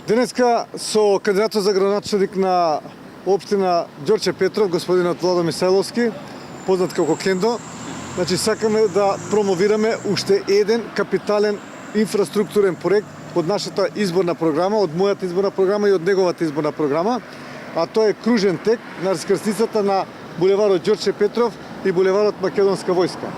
Денеска со кандидатот за градоначелник на општина Ѓорче Петров, господинот Владо Мисајловски, познат како Кендо. Значи сакаме да промовираме уште еден капитален инфраструктурен проект од нашата изборна програма, од мојата изборна програма и од неговата изборна програма, а тоа е кружен тек на раскрсницата на булеварот Ѓорче Петров и булеварот Македонска војска.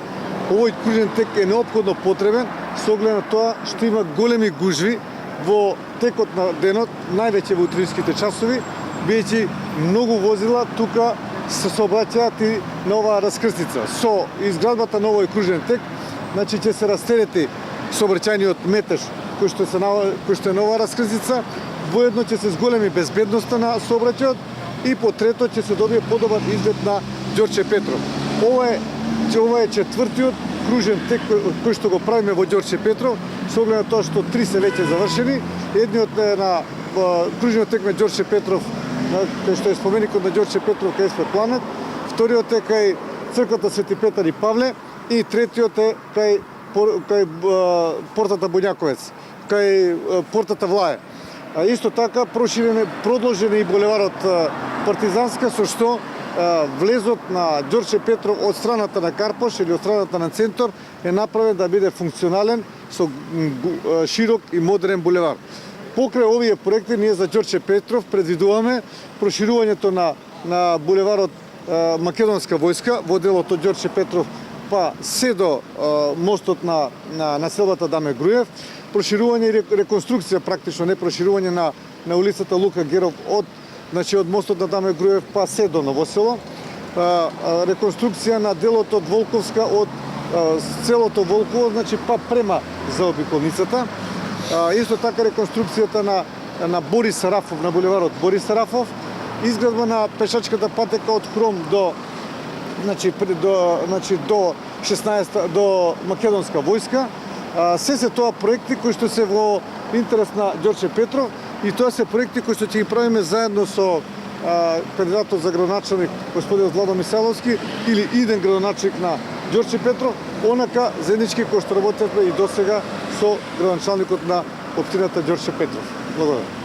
Овој кружен тек е неопходно потребен со оглед на тоа што има големи гужви во текот на денот, највеќе во утринските часови, бидејќи многу возила тука се сообраќаат и на оваа раскрсница. Со изградбата на овој кружен тек, значи ќе се растерети сообраќајниот метеж кој што е на оваа раскрсница, воедно ќе се зголеми безбедноста на сообраќајот и по трето ќе се добие подобар изглед на Ѓорче Петров. Ова е четвртиот кружен тек кој што го правиме во Ѓорче Петров, со оглед на тоа што три се веќе завршени. Едниот е на кружниот тек на Ѓорче Петров, кај што е споменикот на Ѓорче Петров кај СП Планет, вториот е кај црквата Свети Петар и Павле и третиот е кај портата Буњаковец, кај портата Влае. Исто така продолжен е и булеварот Партизанска, со што влезот на Ѓорче Петров од страната на Карпош или од страната на Центор е направен да биде функционален со широк и модерен булевар. Покрај овие проекти ние за Ѓорче Петров предвидуваме проширувањето на булеварот Македонска војска во делот од Ѓорче Петров па се до мостот на населбата Даме Груев, проширување и реконструкција, практично не проширување на улицата Лука Геров од мостот на Даме Груев па се до Новосело, реконструкција на делот од Волковска од целото Волково, па према заобиколницата. Исто така реконструкцијата на Борис Сарафов, на булеварот Борис Сарафов, изградба на пешачката патека од Хром до 16 до Македонска војска. Се тоа проекти кои што се во интерес на Ѓорче Петров и тоа се проекти кои што ќе ги правиме заедно со кандидатот за градоначелник господин Владо Мисајловски или иден градоначелник на Ѓорче Петров, онака заеднички кои што работевме и досега со градоначалникот на општината Ѓорче Петров. Благодарам.